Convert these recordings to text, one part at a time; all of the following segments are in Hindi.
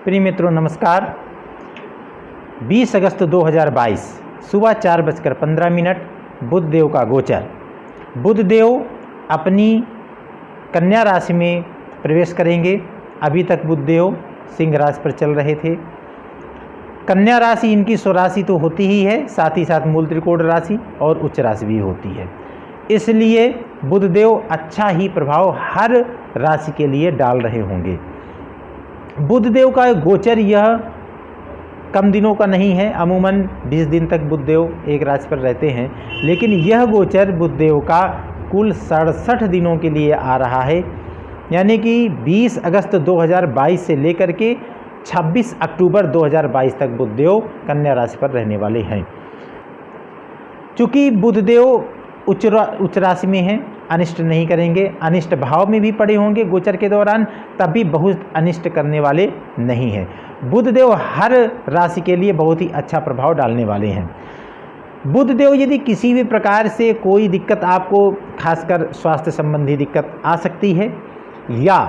प्रिय मित्रों नमस्कार। 20 अगस्त 2022 सुबह 4:15 बुध देव का गोचर। बुध देव अपनी कन्या राशि में प्रवेश करेंगे। अभी तक बुध देव सिंह राशि पर चल रहे थे। कन्या राशि इनकी स्वराशि तो होती ही है, साथ ही साथ मूल त्रिकोण राशि और उच्च राशि भी होती है। इसलिए बुध देव अच्छा ही प्रभाव हर राशि के लिए डाल रहे होंगे। बुध देव का गोचर यह कम दिनों का नहीं है, अमूमन 20 दिन तक बुध देव एक राशि पर रहते हैं, लेकिन यह गोचर बुध देव का कुल 67 दिनों के लिए आ रहा है। यानी कि 20 अगस्त 2022 से लेकर के 26 अक्टूबर 2022 तक बुध देव कन्या राशि पर रहने वाले हैं। चूँकि बुध देव उच्च राशि में हैं, अनिष्ट नहीं करेंगे, अनिष्ट भाव में भी पड़े होंगे गोचर के दौरान, तब भी बहुत अनिष्ट करने वाले नहीं हैं। बुध देव हर राशि के लिए बहुत ही अच्छा प्रभाव डालने वाले हैं। बुध देव यदि किसी भी प्रकार से कोई दिक्कत आपको, खासकर स्वास्थ्य संबंधी दिक्कत आ सकती है, या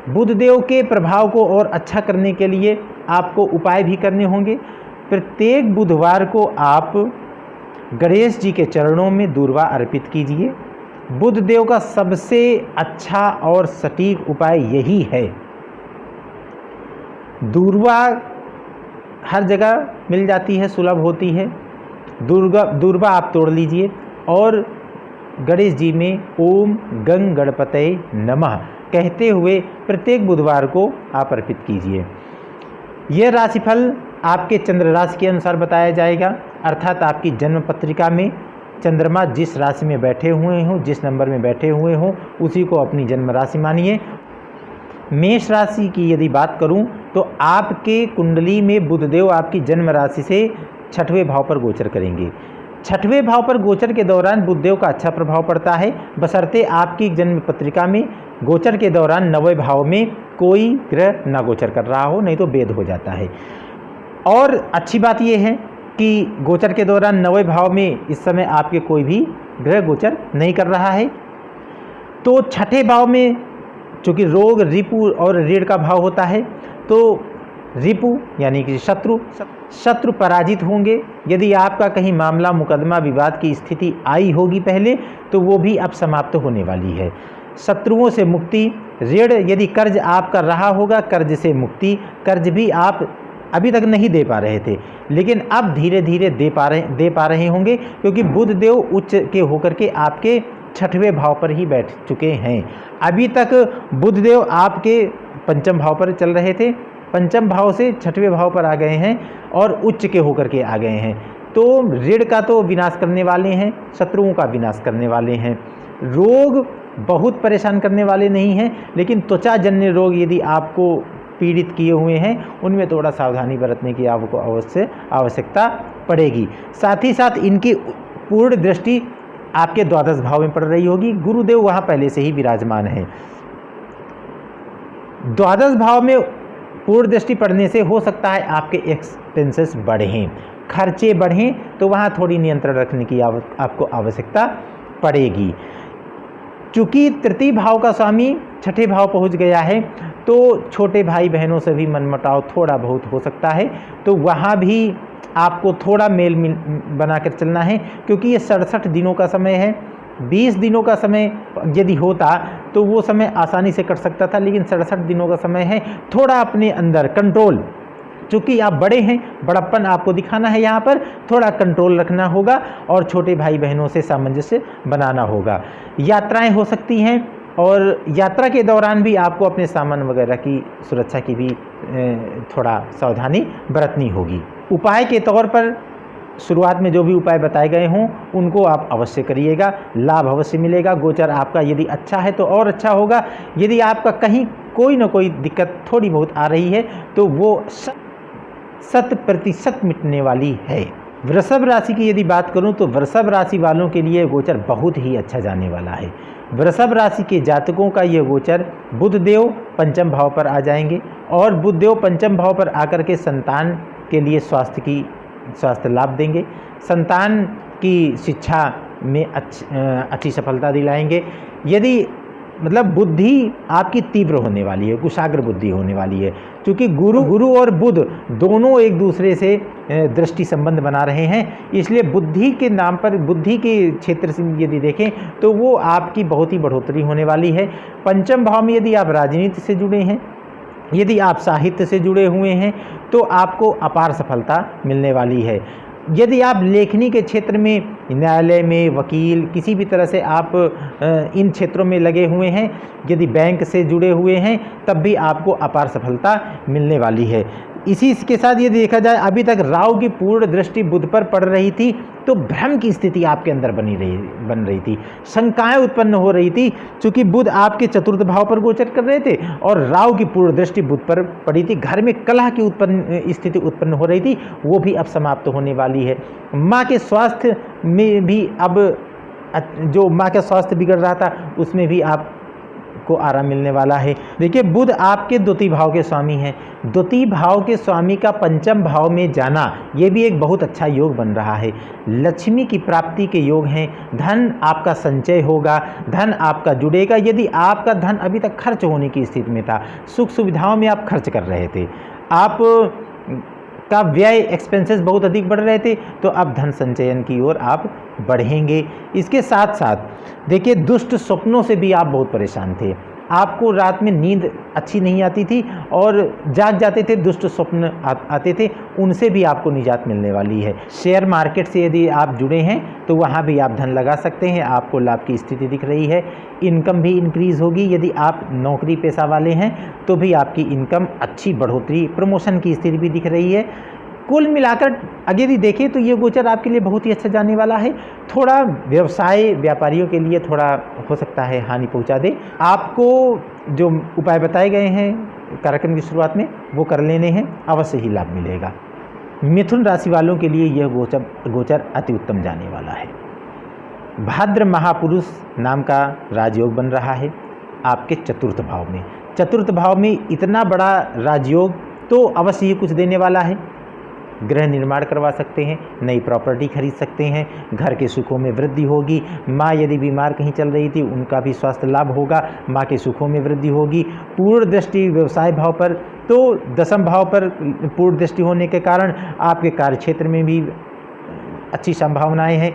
बुध देव के प्रभाव को और अच्छा करने के लिए आपको उपाय भी करने होंगे। प्रत्येक बुधवार को आप गणेश जी के चरणों में दूर्वा अर्पित कीजिए। बुध देव का सबसे अच्छा और सटीक उपाय यही है। दूर्वा हर जगह मिल जाती है, सुलभ होती है। दूर्वा आप तोड़ लीजिए और गणेश जी में ओम गंग गणपतये नमः कहते हुए प्रत्येक बुधवार को आप अर्पित कीजिए। यह राशिफल आपके चंद्र राशि के अनुसार बताया जाएगा, अर्थात आपकी जन्म पत्रिका में चंद्रमा जिस राशि में बैठे हुए हों, जिस नंबर में बैठे हुए हों, उसी को अपनी जन्म राशि मानिए। मेष राशि की यदि बात करूं तो आपके कुंडली में बुध देव आपकी जन्म राशि से 6वें भाव पर गोचर करेंगे। 6वें भाव पर गोचर के दौरान बुध देव का अच्छा प्रभाव पड़ता है, बशर्ते आपकी जन्म पत्रिका में गोचर के दौरान 9वें भाव में कोई ग्रह ना गोचर कर रहा हो, नहीं तो भेद हो जाता है। और अच्छी बात यह है कि गोचर के दौरान 9वें भाव में इस समय आपके कोई भी ग्रह गोचर नहीं कर रहा है। तो 6ठे भाव में चूँकि रोग, रिपु और ऋण का भाव होता है, तो रिपु यानी कि शत्रु पराजित होंगे। यदि आपका कहीं मामला, मुकदमा, विवाद की स्थिति आई होगी पहले, तो वो भी अब समाप्त होने वाली है। शत्रुओं से मुक्ति, ऋण यदि कर्ज आपका रहा होगा, कर्ज से मुक्ति। कर्ज भी आप अभी तक नहीं दे पा रहे थे, लेकिन अब धीरे धीरे दे पा रहे होंगे, क्योंकि बुध देव उच्च के होकर के आपके 6वें भाव पर ही बैठ चुके हैं। अभी तक बुध देव आपके पंचम भाव पर चल रहे थे, पंचम भाव से 6वें भाव पर आ गए हैं और उच्च के होकर के आ गए हैं। तो ऋण का तो विनाश करने वाले हैं, शत्रुओं का विनाश करने वाले हैं। रोग बहुत परेशान करने वाले नहीं हैं, लेकिन त्वचा जन्य रोग यदि आपको पीड़ित किए हुए हैं, उनमें थोड़ा सावधानी बरतने की आपको अवश्य आवश्यकता पड़ेगी। साथ ही साथ इनकी पूर्ण दृष्टि आपके द्वादश भाव में पड़ रही होगी। गुरुदेव वहाँ पहले से ही विराजमान है। द्वादश भाव में पूर्ण दृष्टि पड़ने से हो सकता है आपके एक्सपेंसेस बढ़ें, खर्चे बढ़ें, तो वहाँ थोड़ी नियंत्रण रखने की आपको आवश्यकता पड़ेगी। चूँकि तृतीय भाव का स्वामी 6ठे भाव पहुँच गया है, तो छोटे भाई बहनों से भी मनमुटाव थोड़ा बहुत हो सकता है, तो वहाँ भी आपको थोड़ा मेल बनाकर चलना है, क्योंकि ये 67 दिनों का समय है। 20 दिनों का समय यदि होता तो वो समय आसानी से कट सकता था, लेकिन 67 दिनों का समय है। थोड़ा अपने अंदर कंट्रोल, चूँकि आप बड़े हैं, बड़प्पन आपको दिखाना है, यहाँ पर थोड़ा कंट्रोल रखना होगा और छोटे भाई बहनों से सामंजस्य बनाना होगा। यात्राएं हो सकती हैं, और यात्रा के दौरान भी आपको अपने सामान वगैरह की सुरक्षा की भी थोड़ा सावधानी बरतनी होगी। उपाय के तौर पर शुरुआत में जो भी उपाय बताए गए हों, उनको आप अवश्य करिएगा, लाभ अवश्य मिलेगा। गोचर आपका यदि अच्छा है तो और अच्छा होगा। यदि आपका कहीं कोई ना कोई दिक्कत थोड़ी बहुत आ रही है, तो वो 100% मिटने वाली है। वृषभ राशि की यदि बात करूं तो वृषभ राशि वालों के लिए गोचर बहुत ही अच्छा जाने वाला है। वृषभ राशि के जातकों का यह गोचर बुध देव पंचम भाव पर आ जाएंगे, और बुध देव पंचम भाव पर आकर के संतान के लिए स्वास्थ्य लाभ देंगे, संतान की शिक्षा में अच्छी सफलता दिलाएंगे। यदि मतलब बुद्धि आपकी तीव्र होने वाली है, कुशाग्र बुद्धि होने वाली है, क्योंकि गुरु और बुध दोनों एक दूसरे से दृष्टि संबंध बना रहे हैं। इसलिए बुद्धि के नाम पर, बुद्धि के क्षेत्र से यदि देखें तो वो आपकी बहुत ही बढ़ोतरी होने वाली है। पंचम भाव में यदि आप राजनीति से जुड़े हैं, यदि आप साहित्य से जुड़े हुए हैं तो आपको अपार सफलता मिलने वाली है। यदि आप लेखनी के क्षेत्र में, न्यायालय में, वकील, किसी भी तरह से आप इन क्षेत्रों में लगे हुए हैं, यदि बैंक से जुड़े हुए हैं, तब भी आपको अपार सफलता मिलने वाली है। इसी के साथ ये देखा जाए, अभी तक राहु की पूर्ण दृष्टि बुध पर पड़ रही थी तो भ्रम की स्थिति आपके अंदर बन रही थी, शंकाएं उत्पन्न हो रही थी, क्योंकि बुध आपके चतुर्थ भाव पर गोचर कर रहे थे और राहु की पूर्ण दृष्टि बुध पर पड़ी थी। घर में कलह की स्थिति उत्पन्न हो रही थी, वो भी अब समाप्त होने वाली है। माँ के स्वास्थ्य में भी अब, जो माँ का स्वास्थ्य बिगड़ रहा था उसमें भी आप को आराम मिलने वाला है। देखिए, बुध आपके द्वितीय भाव के स्वामी हैं। द्वितीय भाव के स्वामी का पंचम भाव में जाना, ये भी एक बहुत अच्छा योग बन रहा है। लक्ष्मी की प्राप्ति के योग हैं, धन आपका संचय होगा, धन आपका जुड़ेगा। यदि आपका धन अभी तक खर्च होने की स्थिति में था, सुख सुविधाओं में आप खर्च कर रहे थे, आप का व्यय, एक्सपेंसेस बहुत अधिक बढ़ रहे थे, तो अब धन संचयन की ओर आप बढ़ेंगे। इसके साथ साथ देखिए, दुष्ट स्वप्नों से भी आप बहुत परेशान थे, आपको रात में नींद अच्छी नहीं आती थी और जाग जाते थे, दुष्ट स्वप्न आते थे, उनसे भी आपको निजात मिलने वाली है। शेयर मार्केट से यदि आप जुड़े हैं तो वहाँ भी आप धन लगा सकते हैं, आपको लाभ की स्थिति दिख रही है। इनकम भी इंक्रीज़ होगी। यदि आप नौकरी पेशा वाले हैं तो भी आपकी इनकम अच्छी बढ़ोतरी, प्रमोशन की स्थिति भी दिख रही है। कुल मिलाकर अगर यदि देखें तो ये गोचर आपके लिए बहुत ही अच्छा जाने वाला है। थोड़ा व्यवसाय, व्यापारियों के लिए थोड़ा हो सकता है हानि पहुंचा दे। आपको जो उपाय बताए गए हैं कार्यक्रम की शुरुआत में, वो कर लेने हैं, अवश्य ही लाभ मिलेगा। मिथुन राशि वालों के लिए यह गोचर अति उत्तम जाने वाला है। भाद्र महापुरुष नाम का राजयोग बन रहा है आपके चतुर्थ भाव में। चतुर्थ भाव में इतना बड़ा राजयोग तो अवश्य ही कुछ देने वाला है। गृह निर्माण करवा सकते हैं, नई प्रॉपर्टी खरीद सकते हैं, घर के सुखों में वृद्धि होगी। माँ यदि बीमार कहीं चल रही थी, उनका भी स्वास्थ्य लाभ होगा, माँ के सुखों में वृद्धि होगी। पूर्ण दृष्टि व्यवसाय भाव पर, तो दसम भाव पर पूर्ण दृष्टि होने के कारण आपके कार्य क्षेत्र में भी अच्छी संभावनाएं हैं।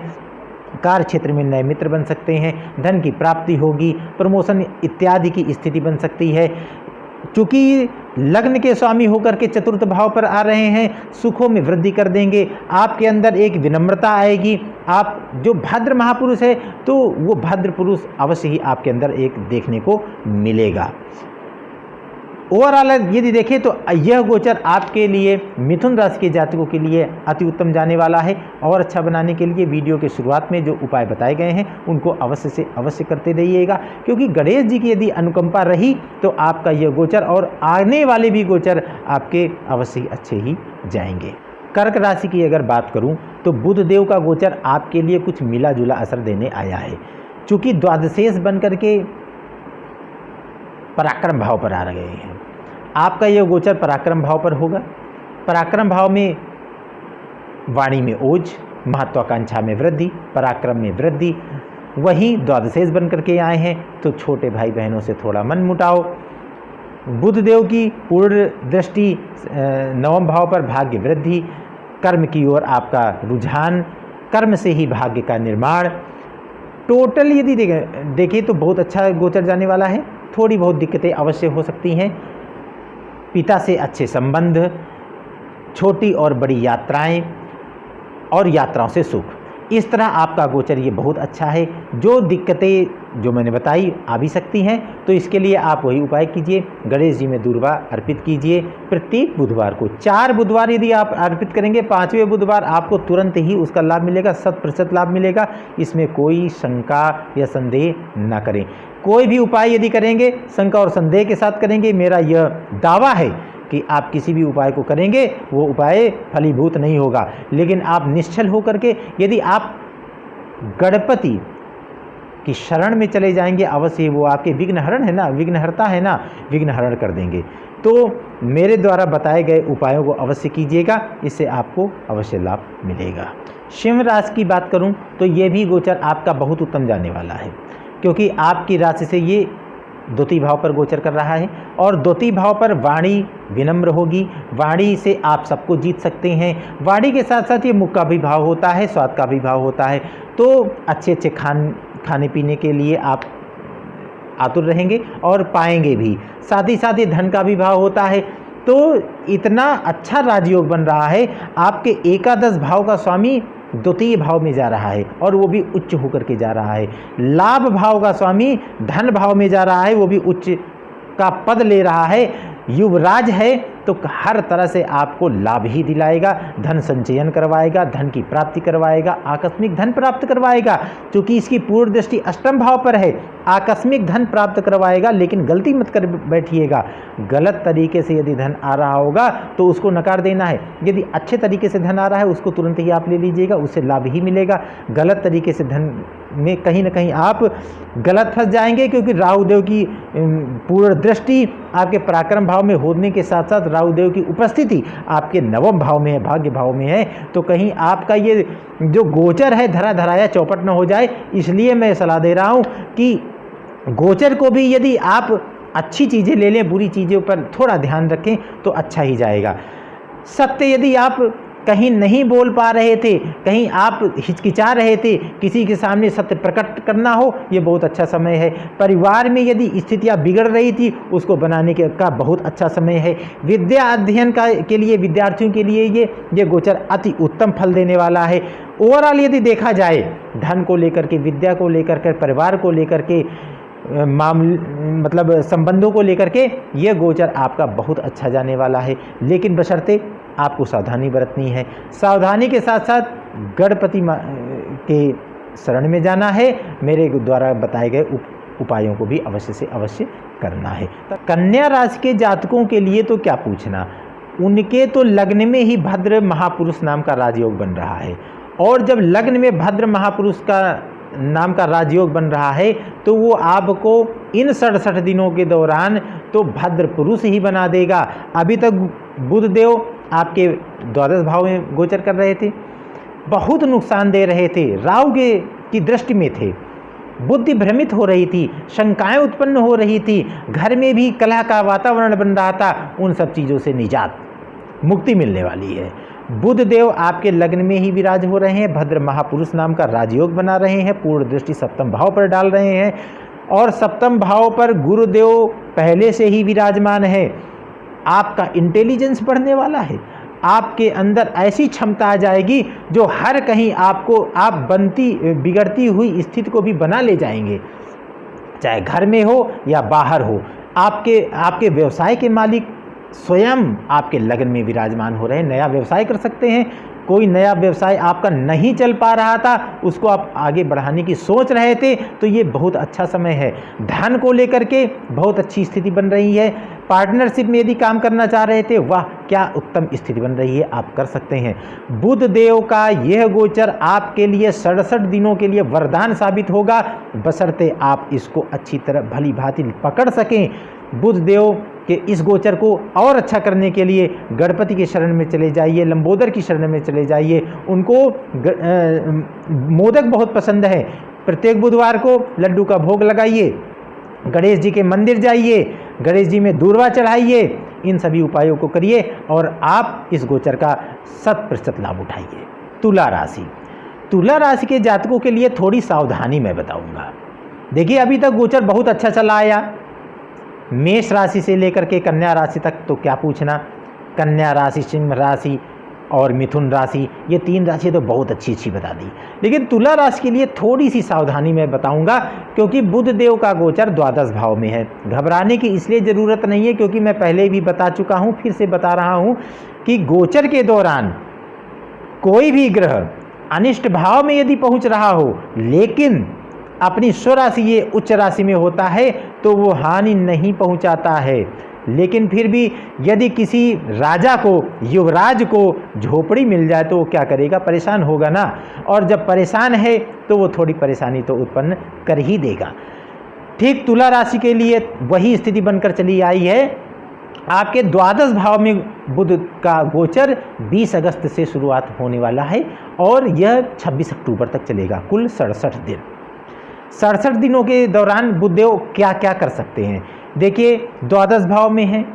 कार्य क्षेत्र में नए मित्र बन सकते हैं, धन की प्राप्ति होगी, प्रमोशन इत्यादि की स्थिति बन सकती है। चूँकि लग्न के स्वामी होकर के चतुर्थ भाव पर आ रहे हैं, सुखों में वृद्धि कर देंगे। आपके अंदर एक विनम्रता आएगी। आप जो भद्र महापुरुष है, तो वो भद्र पुरुष अवश्य ही आपके अंदर एक देखने को मिलेगा। ओवरऑल यदि देखें तो यह गोचर आपके लिए, मिथुन राशि के जातकों के लिए अति उत्तम जाने वाला है। और अच्छा बनाने के लिए वीडियो के शुरुआत में जो उपाय बताए गए हैं उनको अवश्य से अवश्य करते रहिएगा, क्योंकि गणेश जी की यदि अनुकंपा रही तो आपका यह गोचर और आने वाले भी गोचर आपके अवश्य ही अच्छे ही जाएंगे। कर्क राशि की अगर बात करूं तो बुध देव का गोचर आपके लिए कुछ मिला जुला असर देने आया है। चूँकि द्वादशेष बन करके पराक्रम भाव पर आ गए हैं, आपका यह गोचर पराक्रम भाव पर होगा। पराक्रम भाव में वाणी में ओज, महत्वाकांक्षा में वृद्धि, पराक्रम में वृद्धि। वहीं द्वादशेष बन करके आए हैं तो छोटे भाई बहनों से थोड़ा मन मुटाओ। बुध देव की पूर्ण दृष्टि नवम भाव पर भाग्य वृद्धि, कर्म की ओर आपका रुझान, कर्म से ही भाग्य का निर्माण। टोटल यदि देखें तो बहुत अच्छा गोचर जाने वाला है। थोड़ी बहुत दिक्कतें अवश्य हो सकती हैं, पिता से अच्छे संबंध, छोटी और बड़ी यात्राएं और यात्राओं से सुख, इस तरह आपका गोचर ये बहुत अच्छा है। जो दिक्कतें जो मैंने बताई आ भी सकती हैं, तो इसके लिए आप वही उपाय कीजिए, गणेश जी में दूर्वा अर्पित कीजिए प्रत्येक बुधवार को। 4 बुधवार यदि आप अर्पित करेंगे, 5वें बुधवार आपको तुरंत ही उसका लाभ मिलेगा, 100% लाभ मिलेगा। इसमें कोई शंका या संदेह न करें। कोई भी उपाय यदि करेंगे शंका और संदेह के साथ करेंगे, मेरा यह दावा है कि आप किसी भी उपाय को करेंगे वो उपाय फलीभूत नहीं होगा। लेकिन आप निश्चल होकर के यदि आप गणपति की शरण में चले जाएंगे, अवश्य वो आपके विघ्नहरण है ना, विघ्नहर्ता है ना, विघ्नहरण कर देंगे। तो मेरे द्वारा बताए गए उपायों को अवश्य कीजिएगा, इससे आपको अवश्य लाभ मिलेगा। सिंह राशि की बात करूं तो ये भी गोचर आपका बहुत उत्तम जाने वाला है, क्योंकि आपकी राशि से ये द्वितीय भाव पर गोचर कर रहा है और द्वितीय भाव पर वाणी विनम्र होगी। वाणी से आप सबको जीत सकते हैं। वाणी के साथ साथ ये मुख का भी भाव होता है, स्वाद का भी भाव होता है। तो अच्छे अच्छे खाने पीने के लिए आप आतुर रहेंगे और पाएंगे भी। साथ ही साथ ये धन का भी भाव होता है। तो इतना अच्छा राजयोग बन रहा है। आपके एकादश भाव का स्वामी द्वितीय भाव में जा रहा है और वो भी उच्च होकर के जा रहा है। लाभ भाव का स्वामी धन भाव में जा रहा है, वो भी उच्च का पद ले रहा है। युवराज है तो हर तरह से आपको लाभ ही दिलाएगा, धन संचयन करवाएगा, धन की प्राप्ति करवाएगा, आकस्मिक धन प्राप्त करवाएगा। क्योंकि इसकी पूर्ण दृष्टि अष्टम भाव पर है, आकस्मिक धन प्राप्त करवाएगा। लेकिन गलती मत कर बैठिएगा, गलत तरीके से यदि धन आ रहा होगा तो उसको नकार देना है। यदि अच्छे तरीके से धन आ रहा है उसको तुरंत ही आप ले लीजिएगा, उससे लाभ ही मिलेगा। गलत तरीके से धन में कहीं ना कहीं आप गलत फंस जाएंगे, क्योंकि राहुदेव की पूर्ण दृष्टि आपके पराक्रम भाव में होने के साथ साथ राहुदेव की उपस्थिति आपके नवम भाव में है, भाग्य भाव में है। तो कहीं आपका ये जो गोचर है धरा धराया चौपट न हो जाए, इसलिए मैं सलाह दे रहा हूँ कि गोचर को भी यदि आप अच्छी चीज़ें ले लें, बुरी चीज़ों पर थोड़ा ध्यान रखें तो अच्छा ही जाएगा। सत्य यदि आप कहीं नहीं बोल पा रहे थे, कहीं आप हिचकिचा रहे थे, किसी के सामने सत्य प्रकट करना हो, ये बहुत अच्छा समय है। परिवार में यदि स्थितियां बिगड़ रही थी उसको बनाने का बहुत अच्छा समय है। विद्या अध्ययन के लिए विद्यार्थियों के लिए ये गोचर अति उत्तम फल देने वाला है। ओवरऑल यदि देखा जाए धन को लेकर के, विद्या को लेकर के, परिवार को लेकर के, मतलब संबंधों को लेकर के ये गोचर आपका बहुत अच्छा जाने वाला है। लेकिन बशर्ते आपको सावधानी बरतनी है। सावधानी के साथ साथ गणपति के शरण में जाना है। मेरे द्वारा बताए गए उपायों को भी अवश्य से अवश्य करना है। कन्या राशि के जातकों के लिए तो क्या पूछना, उनके तो लग्न में ही भद्र महापुरुष नाम का राजयोग बन रहा है। और जब लग्न में भद्र महापुरुष का नाम का राजयोग बन रहा है तो वो आपको इन 67 दिनों के दौरान तो भद्र पुरुष ही बना देगा। अभी तक बुध देव आपके द्वादश भाव में गोचर कर रहे थे, बहुत नुकसान दे रहे थे, राहु की दृष्टि में थे, बुद्धि भ्रमित हो रही थी, शंकाएं उत्पन्न हो रही थी, घर में भी कलह का वातावरण बन रहा था। उन सब चीज़ों से निजात मुक्ति मिलने वाली है। बुध देव आपके लग्न में ही विराज हो रहे हैं, भद्र महापुरुष नाम का राजयोग बना रहे हैं, पूर्ण दृष्टि सप्तम भाव पर डाल रहे हैं और सप्तम भाव पर गुरुदेव पहले से ही विराजमान है। आपका इंटेलिजेंस बढ़ने वाला है, आपके अंदर ऐसी क्षमता आ जाएगी जो हर कहीं आपको आप बिगड़ती हुई स्थिति को भी बना ले जाएंगे, चाहे घर में हो या बाहर हो। आपके व्यवसाय के मालिक स्वयं आपके लगन में विराजमान हो रहे हैं, नया व्यवसाय कर सकते हैं। कोई नया व्यवसाय आपका नहीं चल पा रहा था, उसको आप आगे बढ़ाने की सोच रहे थे, तो ये बहुत अच्छा समय है। धन को लेकर के बहुत अच्छी स्थिति बन रही है। पार्टनरशिप में यदि काम करना चाह रहे थे, वाह क्या उत्तम स्थिति बन रही है, आप कर सकते हैं। बुध देव का यह गोचर आपके लिए 67 दिनों के लिए वरदान साबित होगा, बशर्ते आप इसको अच्छी तरह भली भांति पकड़ सकें। बुध देव के इस गोचर को और अच्छा करने के लिए गणपति के शरण में चले जाइए, लंबोदर की शरण में चले जाइए। उनको मोदक बहुत पसंद है, प्रत्येक बुधवार को लड्डू का भोग लगाइए, गणेश जी के मंदिर जाइए, गणेश जी में दूर्वा चढ़ाइए। इन सभी उपायों को करिए और आप इस गोचर का 100% लाभ उठाइए। तुला राशि के जातकों के लिए थोड़ी सावधानी मैं बताऊंगा। देखिए अभी तक गोचर बहुत अच्छा चला आया, मेष राशि से लेकर के कन्या राशि तक तो क्या पूछना। कन्या राशि, सिंह राशि और मिथुन राशि, ये 3 राशि तो बहुत अच्छी बता दी। लेकिन तुला राशि के लिए थोड़ी सी सावधानी मैं बताऊंगा, क्योंकि बुध देव का गोचर द्वादश भाव में है। घबराने की इसलिए ज़रूरत नहीं है क्योंकि मैं पहले भी बता चुका हूँ, फिर से बता रहा हूँ कि गोचर के दौरान कोई भी ग्रह अनिष्ट भाव में यदि पहुँच रहा हो, लेकिन अपनी स्वराशि ये उच्च राशि में होता है तो वो हानि नहीं पहुंचाता है। लेकिन फिर भी यदि किसी राजा को, युवराज को झोपड़ी मिल जाए तो वो क्या करेगा, परेशान होगा ना। और जब परेशान है तो वो थोड़ी परेशानी तो उत्पन्न कर ही देगा। ठीक तुला राशि के लिए वही स्थिति बनकर चली आई है। आपके द्वादश भाव में बुध का गोचर 20 अगस्त से शुरुआत होने वाला है और यह 26 अक्टूबर तक चलेगा, कुल 67 दिन। 67 दिनों के दौरान बुधदेव क्या क्या कर सकते हैं। देखिए, द्वादश भाव में है,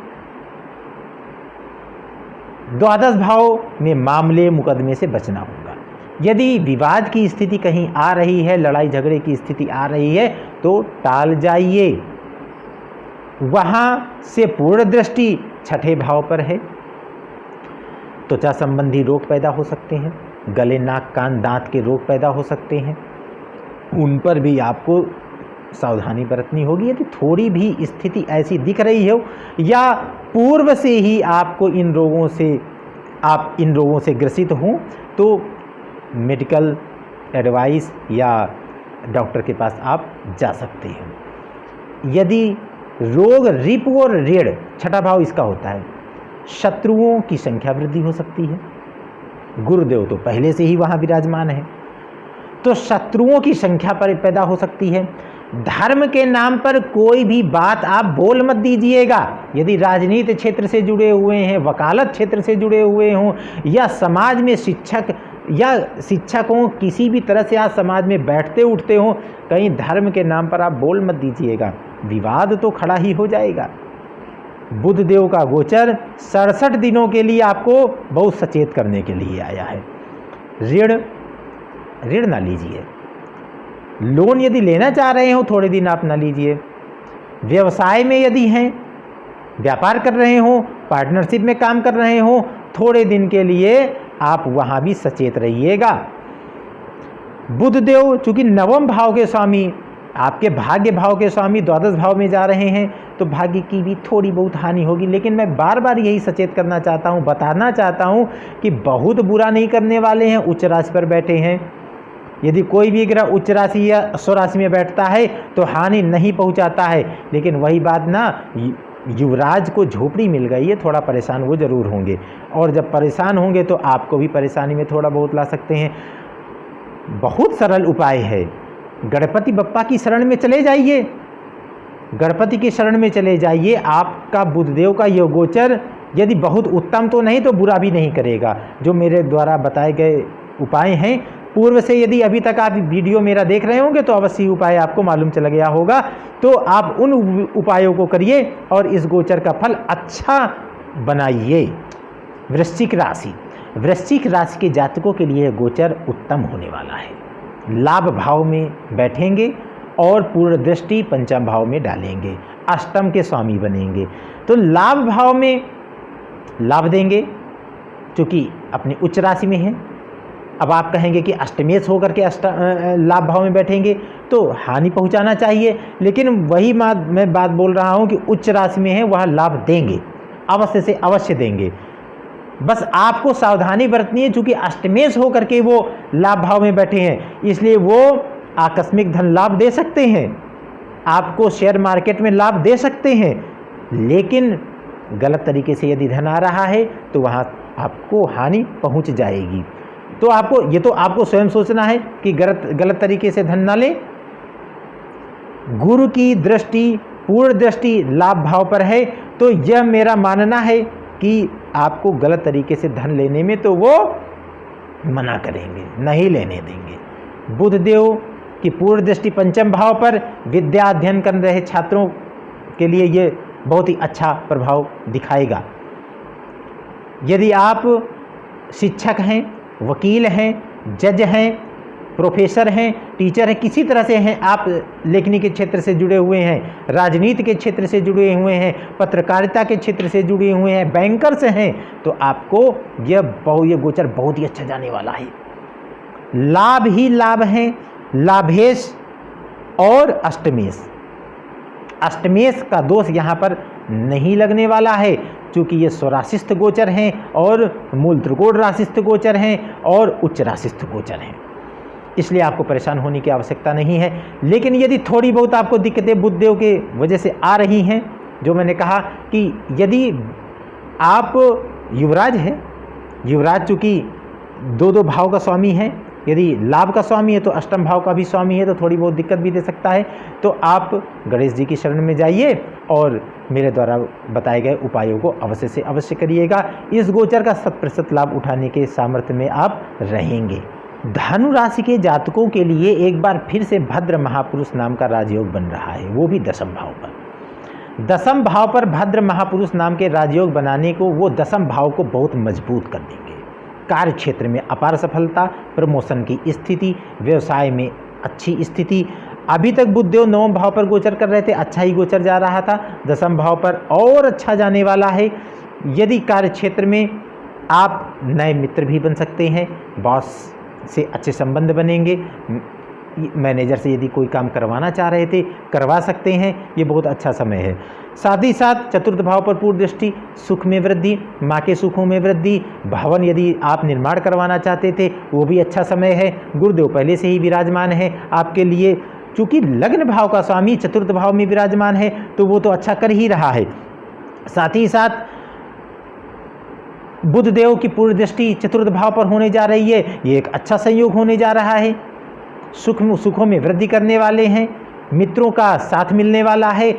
द्वादश भाव में मामले मुकदमे से बचना होगा। यदि विवाद की स्थिति कहीं आ रही है, लड़ाई झगड़े की स्थिति आ रही है, तो टाल जाइए। वहाँ से पूर्ण दृष्टि छठे भाव पर है, त्वचा संबंधी रोग पैदा हो सकते हैं, गले, नाक, कान, दांत के रोग पैदा हो सकते हैं, उन पर भी आपको सावधानी बरतनी होगी। यदि थोड़ी भी स्थिति ऐसी दिख रही हो या पूर्व से ही आपको इन रोगों से ग्रसित हों, तो मेडिकल एडवाइस या डॉक्टर के पास आप जा सकते हैं। यदि रोग, रिपु और ऋण, छठा भाव इसका होता है, शत्रुओं की संख्या वृद्धि हो सकती है। गुरुदेव तो पहले से ही वहाँ विराजमान है, तो शत्रुओं की संख्या पर पैदा हो सकती है। धर्म के नाम पर कोई भी बात आप बोल मत दीजिएगा। यदि राजनीति क्षेत्र से जुड़े हुए हैं, वकालत क्षेत्र से जुड़े हुए हों, या समाज में शिक्षक हों, किसी भी तरह से आप समाज में बैठते उठते हों, कहीं धर्म के नाम पर आप बोल मत दीजिएगा, विवाद तो खड़ा ही हो जाएगा। बुध देव का गोचर 67 दिनों के लिए आपको बहुत सचेत करने के लिए आया है। ऋण ना लीजिए। लोन यदि लेना चाह रहे हो, थोड़े दिन आप ना लीजिए। व्यवसाय में यदि हैं, व्यापार कर रहे हो, पार्टनरशिप में काम कर रहे हो, थोड़े दिन के लिए आप वहाँ भी सचेत रहिएगा। बुध देव चूँकि नवम भाव के स्वामी, आपके भाग्य भाव के स्वामी द्वादश भाव में जा रहे हैं, तो भाग्य की भी थोड़ी बहुत हानि होगी। लेकिन मैं बार बार यही सचेत करना चाहता हूँ, बताना चाहता हूँ कि बहुत बुरा नहीं करने वाले हैं। उच्च राशि पर बैठे हैं, यदि कोई भी ग्रह उच्च राशि या स्वराशि में बैठता है तो हानि नहीं पहुँचाता है। लेकिन वही बात ना, युवराज को झोपड़ी मिल गई है, थोड़ा परेशान वो ज़रूर होंगे, और जब परेशान होंगे तो आपको भी परेशानी में थोड़ा बहुत ला सकते हैं। बहुत सरल उपाय है, गणपति बप्पा की शरण में चले जाइए, गणपति की शरण में चले जाइए। आपका बुधदेव का ये गोचर यदि बहुत उत्तम तो नहीं तो बुरा भी नहीं करेगा। जो मेरे द्वारा बताए गए उपाय हैं, पूर्व से यदि अभी तक आप वीडियो मेरा देख रहे होंगे तो अवश्य उपाय आपको मालूम चल गया होगा। तो आप उन उपायों को करिए और इस गोचर का फल अच्छा बनाइए। वृश्चिक राशि, वृश्चिक राशि के जातकों के लिए गोचर उत्तम होने वाला है। लाभ भाव में बैठेंगे और पूर्ण दृष्टि पंचम भाव में डालेंगे, अष्टम के स्वामी बनेंगे, तो लाभ भाव में लाभ देंगे। चूँकि अपनी उच्च राशि में है, अब आप कहेंगे कि अष्टमेश होकर के लाभ भाव में बैठेंगे तो हानि पहुंचाना चाहिए, लेकिन वही मैं बात बोल रहा हूं कि उच्च राशि में है, वह लाभ देंगे, अवश्य से अवश्य देंगे। बस आपको सावधानी बरतनी है, चूँकि अष्टमेश होकर के वो लाभ भाव में बैठे हैं, इसलिए वो आकस्मिक धन लाभ दे सकते हैं, आपको शेयर मार्केट में लाभ दे सकते हैं, लेकिन गलत तरीके से यदि धन आ रहा है तो वहाँ आपको हानि पहुँच जाएगी। तो आपको स्वयं सोचना है कि गलत तरीके से धन ना लें। गुरु की दृष्टि, पूर्ण दृष्टि लाभ भाव पर है, तो यह मेरा मानना है कि आपको गलत तरीके से धन लेने में तो वो मना करेंगे, नहीं लेने देंगे। बुध देव की पूर्ण दृष्टि पंचम भाव पर विद्या अध्ययन कर रहे छात्रों के लिए ये बहुत ही अच्छा प्रभाव दिखाएगा। यदि आप शिक्षक हैं, वकील हैं, जज हैं, प्रोफेसर हैं, टीचर हैं, किसी तरह से हैं, आप लेखनी के क्षेत्र से जुड़े हुए हैं, राजनीति के क्षेत्र से जुड़े हुए हैं, पत्रकारिता के क्षेत्र से जुड़े हुए हैं, बैंकर्स हैं, तो आपको ये गोचर बहुत ही अच्छा जाने वाला है। लाभ ही लाभ हैं, लाभेश और अष्टमेश। अष्टमेश का दोष यहाँ पर नहीं लगने वाला है, चूँकि ये स्वराशिस्थ गोचर हैं और मूल त्रिकोण राशिस्थ गोचर हैं और उच्च राशिस्थ गोचर हैं, इसलिए आपको परेशान होने की आवश्यकता नहीं है। लेकिन यदि थोड़ी बहुत आपको दिक्कतें बुध देव के वजह से आ रही हैं, जो मैंने कहा कि यदि आप युवराज हैं, युवराज चूँकि दो भाव का स्वामी है, यदि लाभ का स्वामी है तो अष्टम भाव का भी स्वामी है, तो थोड़ी बहुत दिक्कत भी दे सकता है। तो आप गणेश जी की शरण में जाइए और मेरे द्वारा बताए गए उपायों को अवश्य से अवश्य करिएगा। इस गोचर का 100% लाभ उठाने के सामर्थ्य में आप रहेंगे। धनु राशि के जातकों के लिए एक बार फिर से भद्र महापुरुष नाम का राजयोग बन रहा है, वो भी दशम भाव पर। दशम भाव पर भद्र महापुरुष नाम के राजयोग बनाने को वो दशम भाव को बहुत मजबूत कर देंगे। कार्य क्षेत्र में अपार सफलता, प्रमोशन की स्थिति, व्यवसाय में अच्छी स्थिति। अभी तक बुधदेव नवम भाव पर गोचर कर रहे थे, अच्छा ही गोचर जा रहा था, दशम भाव पर और अच्छा जाने वाला है। यदि कार्य क्षेत्र में आप नए मित्र भी बन सकते हैं, बॉस से अच्छे संबंध बनेंगे, मैनेजर से यदि कोई काम करवाना चाह रहे थे करवा सकते हैं, ये बहुत अच्छा समय है। साथ ही साथ चतुर्थ भाव पर पूर्ण दृष्टि, सुख में वृद्धि, माँ के सुखों में वृद्धि, भवन यदि आप निर्माण करवाना चाहते थे वो भी अच्छा समय है। गुरुदेव पहले से ही विराजमान है आपके लिए, चूँकि लग्न भाव का स्वामी चतुर्थ भाव में विराजमान है तो वो तो अच्छा कर ही रहा है। साथ ही साथ बुध देव की पूर्ण दृष्टि चतुर्थ भाव पर होने जा रही है, ये एक अच्छा संयोग होने जा रहा है। सुखों में वृद्धि करने वाले हैं, मित्रों का साथ मिलने वाला है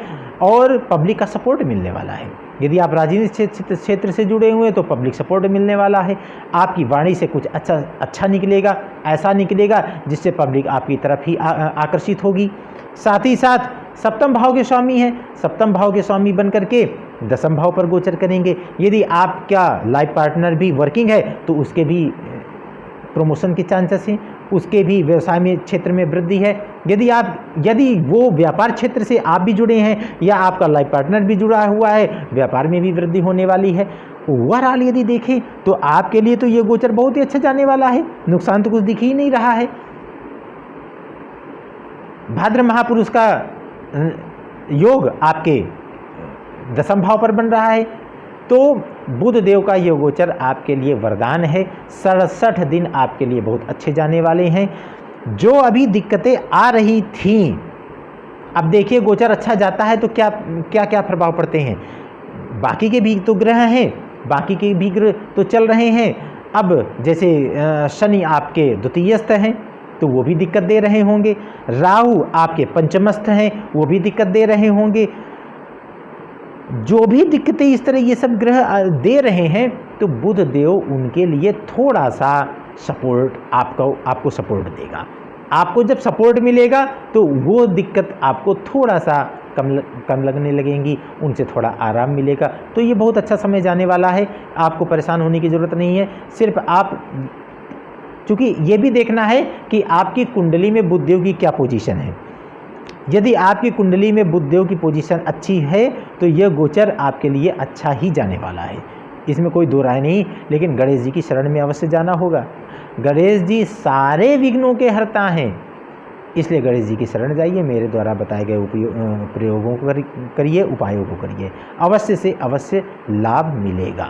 और पब्लिक का सपोर्ट मिलने वाला है। यदि आप राजनीतिक क्षेत्र से जुड़े हुए हैं तो पब्लिक सपोर्ट मिलने वाला है। आपकी वाणी से कुछ अच्छा निकलेगा, ऐसा निकलेगा जिससे पब्लिक आपकी तरफ ही आकर्षित होगी। साथ ही साथ सप्तम भाव के स्वामी हैं, सप्तम भाव के स्वामी बन करके दशम भाव पर गोचर करेंगे। यदि आपका लाइफ पार्टनर भी वर्किंग है तो उसके भी प्रमोशन के चांसेस हैं, उसके भी व्यवसाय में क्षेत्र में वृद्धि है। यदि वो व्यापार क्षेत्र से आप भी जुड़े हैं या आपका लाइफ पार्टनर भी जुड़ा हुआ है, व्यापार में भी वृद्धि होने वाली है। ओवरऑल यदि देखें तो आपके लिए तो ये गोचर बहुत ही अच्छा जाने वाला है, नुकसान तो कुछ दिख ही नहीं रहा है। भाद्र महापुरुष का योग आपके दशम भाव पर बन रहा है, तो बुध देव का ये गोचर आपके लिए वरदान है। 67 दिन आपके लिए बहुत अच्छे जाने वाले हैं। जो अभी दिक्कतें आ रही थीं, अब देखिए गोचर अच्छा जाता है तो क्या क्या प्रभाव पड़ते हैं। बाकी के भी तो ग्रह हैं, बाकी के भी ग्रह तो चल रहे हैं। अब जैसे शनि आपके द्वितीयस्थ हैं तो वो भी दिक्कत दे रहे होंगे, राहु आपके पंचमस्थ हैं वो भी दिक्कत दे रहे होंगे। जो भी दिक्कतें इस तरह ये सब ग्रह दे रहे हैं तो बुध देव उनके लिए थोड़ा सा सपोर्ट आपको सपोर्ट देगा। आपको जब सपोर्ट मिलेगा तो वो दिक्कत आपको थोड़ा सा कम लगने लगेंगी, उनसे थोड़ा आराम मिलेगा। तो ये बहुत अच्छा समय जाने वाला है, आपको परेशान होने की ज़रूरत नहीं है। सिर्फ आप, चूँकि ये भी देखना है कि आपकी कुंडली में बुध देव की क्या पोजीशन है। यदि आपकी कुंडली में बुध देव की पोजीशन अच्छी है तो यह गोचर आपके लिए अच्छा ही जाने वाला है, इसमें कोई दो राय नहीं। लेकिन गणेश जी की शरण में अवश्य जाना होगा। गणेश जी सारे विघ्नों के हरता हैं, इसलिए गणेश जी की शरण जाइए, मेरे द्वारा बताए गए प्रयोगों को करिए, उपायों को करिए, अवश्य से अवश्य लाभ मिलेगा।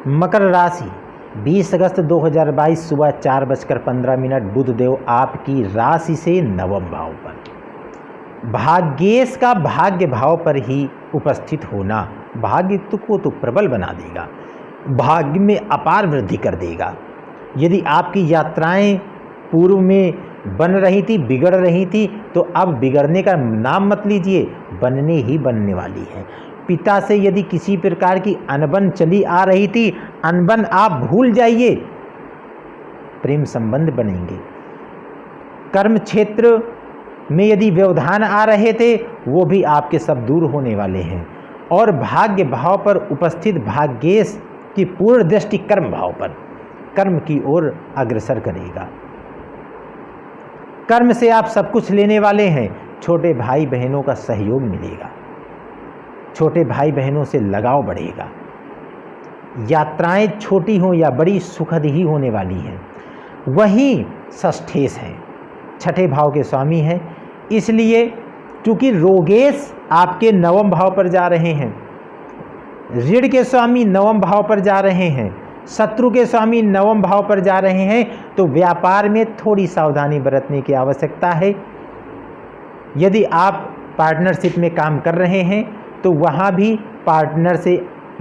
मकर राशि 20 अगस्त 2022 सुबह 4:15 बुध देव आपकी राशि से नवम भाव पर, भाग्येश का भाग्य भाव पर ही उपस्थित होना भाग्य को तो प्रबल बना देगा, भाग्य में अपार वृद्धि कर देगा। यदि आपकी यात्राएं पूर्व में बन रही थी, बिगड़ रही थी, तो अब बिगड़ने का नाम मत लीजिए, बनने वाली है। पिता से यदि किसी प्रकार की अनबन चली आ रही थी, अनबन आप भूल जाइए, प्रेम संबंध बनेंगे। कर्म क्षेत्र में यदि व्यवधान आ रहे थे वो भी आपके सब दूर होने वाले हैं। और भाग्य भाव पर उपस्थित भाग्येश की पूर्ण दृष्टि कर्म भाव पर कर्म की ओर अग्रसर करेगा। कर्म से आप सब कुछ लेने वाले हैं। छोटे भाई बहनों का सहयोग मिलेगा, छोटे भाई बहनों से लगाव बढ़ेगा। यात्राएं छोटी हों या बड़ी सुखद ही होने वाली हैं। वहीं षष्ठेश हैं, छठे भाव के स्वामी हैं, इसलिए चूंकि रोगेश आपके नवम भाव पर जा रहे हैं, ऋण के स्वामी नवम भाव पर जा रहे हैं, शत्रु के स्वामी नवम भाव पर जा रहे हैं, तो व्यापार में थोड़ी सावधानी बरतने की आवश्यकता है। यदि आप पार्टनरशिप में काम कर रहे हैं तो वहाँ भी पार्टनर से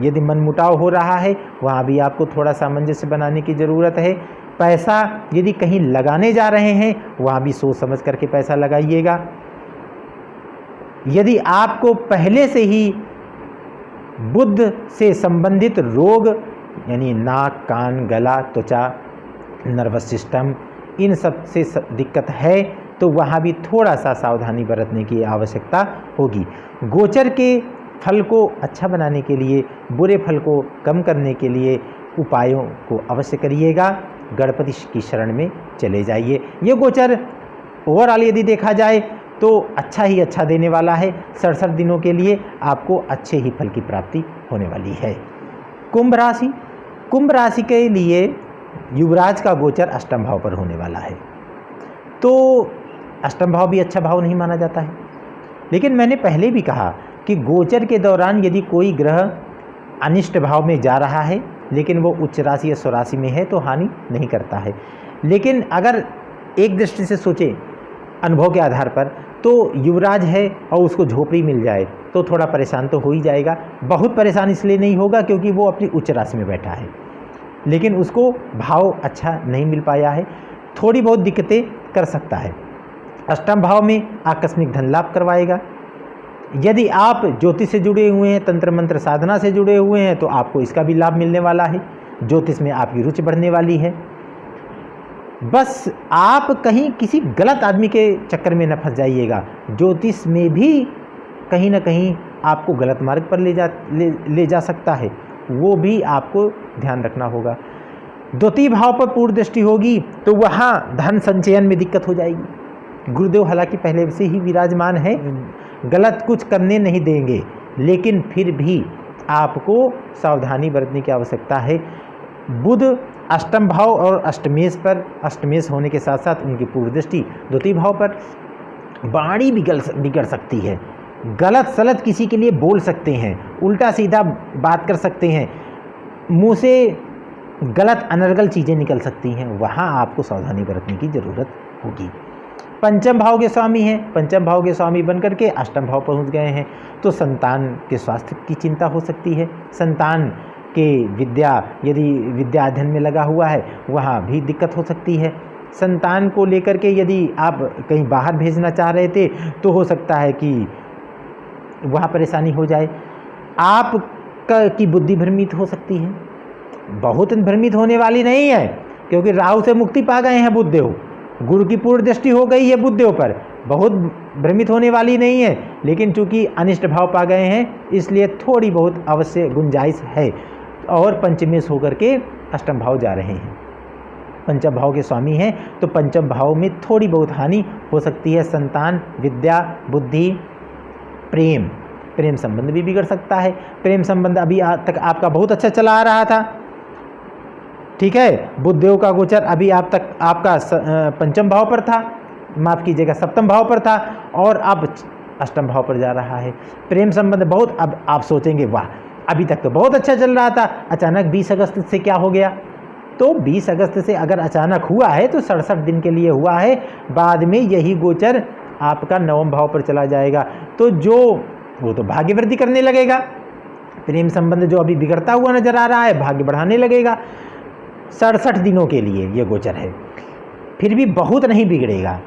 यदि मनमुटाव हो रहा है, वहाँ भी आपको थोड़ा सामंजस्य बनाने की ज़रूरत है। पैसा यदि कहीं लगाने जा रहे हैं, वहाँ भी सोच समझ करके पैसा लगाइएगा। यदि आपको पहले से ही बुध से संबंधित रोग यानी नाक, कान, गला, त्वचा, नर्वस सिस्टम, इन सब से दिक्कत है तो वहाँ भी थोड़ा सा सावधानी बरतने की आवश्यकता होगी। गोचर के फल को अच्छा बनाने के लिए, बुरे फल को कम करने के लिए उपायों को अवश्य करिएगा। गणपति की शरण में चले जाइए। ये गोचर ओवरऑल यदि देखा जाए तो अच्छा ही अच्छा देने वाला है। 67 दिनों के लिए आपको अच्छे ही फल की प्राप्ति होने वाली है। कुंभ राशि, कुंभ राशि के लिए युवराज का गोचर अष्टम भाव पर होने वाला है। तो अष्टम भाव भी अच्छा भाव नहीं माना जाता है, लेकिन मैंने पहले भी कहा कि गोचर के दौरान यदि कोई ग्रह अनिष्ट भाव में जा रहा है लेकिन वो उच्च राशि या स्वराशि में है तो हानि नहीं करता है। लेकिन अगर एक दृष्टि से सोचें अनुभव के आधार पर, तो युवराज है और उसको झोपड़ी मिल जाए तो थोड़ा परेशान तो हो ही जाएगा। बहुत परेशान इसलिए नहीं होगा क्योंकि वो अपनी उच्च राशि में बैठा है, लेकिन उसको भाव अच्छा नहीं मिल पाया है, थोड़ी बहुत दिक्कतें कर सकता है। अष्टम भाव में आकस्मिक धन लाभ करवाएगा। यदि आप ज्योतिष से जुड़े हुए हैं, तंत्र मंत्र साधना से जुड़े हुए हैं, तो आपको इसका भी लाभ मिलने वाला है। ज्योतिष में आपकी रुचि बढ़ने वाली है। बस आप कहीं किसी गलत आदमी के चक्कर में न फंस जाइएगा। ज्योतिष में भी कहीं ना कहीं आपको गलत मार्ग पर ले जा सकता है, वो भी आपको ध्यान रखना होगा। द्वितीय भाव पर पूर्ण दृष्टि होगी तो वहाँ धन संचयन में दिक्कत हो जाएगी। गुरुदेव हालांकि पहले से ही विराजमान है, गलत कुछ करने नहीं देंगे, लेकिन फिर भी आपको सावधानी बरतने की आवश्यकता है। बुध अष्टम भाव और अष्टमेश पर, अष्टमेश होने के साथ साथ उनकी पूर्व दृष्टि द्वितीय भाव पर, वाणी बिगड़ सकती है। गलत सलत किसी के लिए बोल सकते हैं, उल्टा सीधा बात कर सकते हैं, मुंह से गलत अनर्गल चीज़ें निकल सकती हैं। वहाँ आपको सावधानी बरतने की ज़रूरत होगी। पंचम भाव के स्वामी हैं, पंचम भाव के स्वामी बनकर के अष्टम भाव पहुँच गए हैं, तो संतान के स्वास्थ्य की चिंता हो सकती है। संतान के यदि विद्या अध्ययन में लगा हुआ है वहाँ भी दिक्कत हो सकती है। संतान को लेकर के यदि आप कहीं बाहर भेजना चाह रहे थे तो हो सकता है कि वहाँ परेशानी हो जाए। आप की बुद्धि भ्रमित हो सकती है, बहुत भ्रमित होने वाली नहीं है क्योंकि राहु से मुक्ति पा गए हैं बुधदेव, गुरु की पूर्ण दृष्टि हो गई है बुधदेव पर, बहुत भ्रमित होने वाली नहीं है। लेकिन चूंकि अनिष्ट भाव पा गए हैं इसलिए थोड़ी बहुत अवश्य गुंजाइश है। और पंचमेश होकर के अष्टम भाव जा रहे हैं, पंचम भाव के स्वामी हैं, तो पंचम भाव में थोड़ी बहुत हानि हो सकती है। संतान, विद्या, बुद्धि, प्रेम संबंध भी बिगड़ सकता है। प्रेम संबंध अभी तक आपका बहुत अच्छा चला आ रहा था, ठीक है, बुधदेव का गोचर अभी आप तक आपका पंचम भाव पर था, माफ़ कीजिएगा सप्तम भाव पर था, और अब अष्टम भाव पर जा रहा है। प्रेम संबंध बहुत, अब आप सोचेंगे वाह अभी तक तो बहुत अच्छा चल रहा था, अचानक 20 अगस्त से क्या हो गया? तो 20 अगस्त से अगर अचानक हुआ है तो 67 दिन के लिए हुआ है, बाद में यही गोचर आपका नवम भाव पर चला जाएगा, तो वो तो भाग्य वृद्धि करने लगेगा। प्रेम संबंध जो अभी बिगड़ता हुआ नजर आ रहा है भाग्य बढ़ाने लगेगा। 67 दिनों के लिए ये गोचर है, फिर भी बहुत नहीं बिगड़ेगा।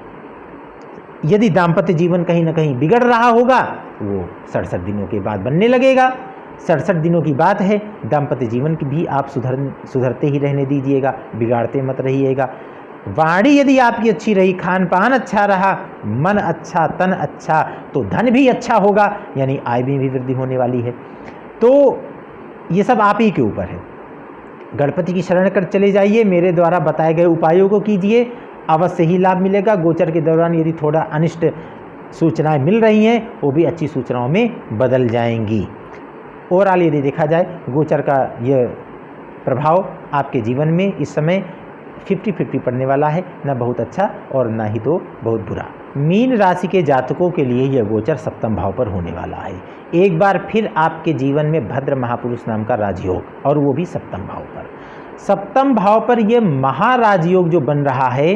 यदि दाम्पत्य जीवन कहीं ना कहीं बिगड़ रहा होगा वो 67 दिनों के बाद बनने लगेगा। 67 दिनों की बात है, दाम्पत्य जीवन की भी आप सुधरते ही रहने दीजिएगा, बिगाड़ते मत रहिएगा। वाणी यदि आपकी अच्छी रही, खान पान अच्छा रहा, मन अच्छा, तन अच्छा, तो धन भी अच्छा होगा, यानी आय में भी वृद्धि होने वाली है। तो ये सब आप ही के ऊपर है। गणपति की शरण कर चले जाइए, मेरे द्वारा बताए गए उपायों को कीजिए, अवश्य ही लाभ मिलेगा। गोचर के दौरान यदि थोड़ा अनिष्ट सूचनाएं मिल रही हैं वो भी अच्छी सूचनाओं में बदल जाएंगी। ओवरऑल यदि देखा जाए गोचर का यह प्रभाव आपके जीवन में इस समय 50-50 पड़ने वाला है, ना बहुत अच्छा और ना ही तो बहुत बुरा। मीन राशि के जातकों के लिए यह गोचर सप्तम भाव पर होने वाला है। एक बार फिर आपके जीवन में भद्र महापुरुष नाम का राजयोग, और वो भी सप्तम भाव पर। सप्तम भाव पर यह महाराजयोग जो बन रहा है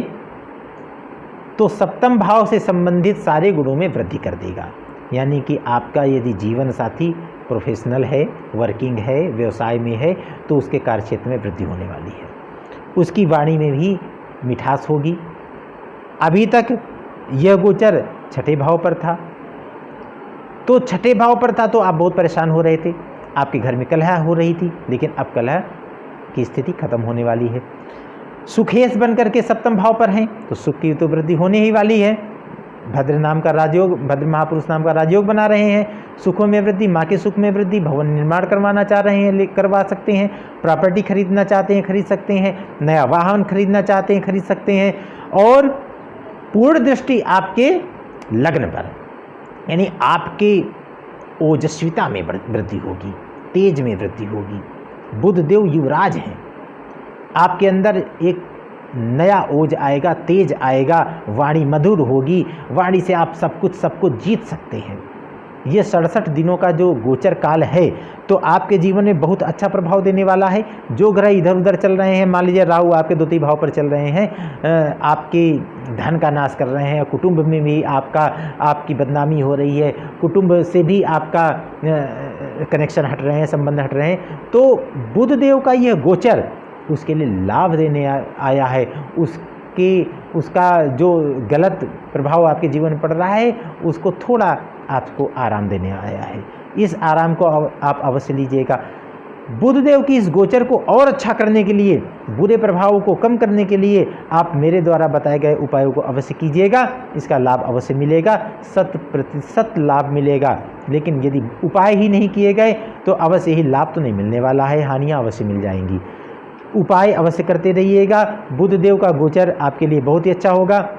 तो सप्तम भाव से संबंधित सारे गुणों में वृद्धि कर देगा। यानी कि आपका यदि जीवन साथी प्रोफेशनल है, वर्किंग है, व्यवसाय में है, तो उसके कार्यक्षेत्र में वृद्धि होने वाली है। उसकी वाणी में भी मिठास होगी। अभी तक यह गोचर छठे भाव पर था, तो छठे भाव पर था तो आप बहुत परेशान हो रहे थे, आपके घर में कलह हो रही थी, लेकिन अब कलह की स्थिति खत्म होने वाली है। सुखेश बन करके सप्तम भाव पर हैं तो सुख की तो वृद्धि होने ही वाली है। भद्र नाम का राजयोग, भद्र महापुरुष नाम का राजयोग बना रहे हैं, सुखों में वृद्धि, माँ के सुख में वृद्धि, भवन निर्माण करवाना चाह रहे हैं, करवा सकते हैं, प्रॉपर्टी खरीदना चाहते हैं, खरीद सकते हैं, नया वाहन खरीदना चाहते हैं, खरीद सकते हैं। और पूर्ण दृष्टि आपके लग्न पर, यानी आपके ओजस्विता में वृद्धि होगी, तेज में वृद्धि होगी। बुध देव युवराज हैं, आपके अंदर एक नया ओज आएगा, तेज आएगा, वाणी मधुर होगी, वाणी से आप सब कुछ जीत सकते हैं। ये 67 दिनों का जो गोचर काल है तो आपके जीवन में बहुत अच्छा प्रभाव देने वाला है। जो ग्रह इधर उधर चल रहे हैं, मान लीजिए राहु आपके द्वितीय भाव पर चल रहे हैं, आपके धन का नाश कर रहे हैं, कुटुंब में भी आपकी बदनामी हो रही है, कुटुंब से भी आपका कनेक्शन हट रहे हैं, संबंध हट रहे हैं, तो बुध देव का यह गोचर उसके लिए लाभ देने आया है। उसका जो गलत प्रभाव आपके जीवन में पड़ रहा है उसको थोड़ा आपको आराम देने आया है। इस आराम को आप अवश्य लीजिएगा। बुधदेव की इस गोचर को और अच्छा करने के लिए, बुरे प्रभावों को कम करने के लिए आप मेरे द्वारा बताए गए उपायों को अवश्य कीजिएगा, इसका लाभ अवश्य मिलेगा, 100% लाभ मिलेगा। लेकिन यदि उपाय ही नहीं किए गए तो अवश्य ही लाभ तो नहीं मिलने वाला है, हानियाँ अवश्य मिल जाएंगी। उपाय अवश्य करते रहिएगा। बुधदेव का गोचर आपके लिए बहुत ही अच्छा होगा।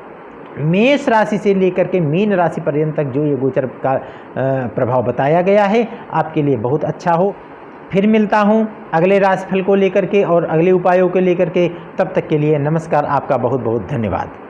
मेष राशि से लेकर के मीन राशि पर्यंत तक जो ये गोचर का प्रभाव बताया गया है आपके लिए बहुत अच्छा हो। फिर मिलता हूँ अगले राशिफल को लेकर के और अगले उपायों को लेकर के। तब तक के लिए नमस्कार, आपका बहुत बहुत धन्यवाद।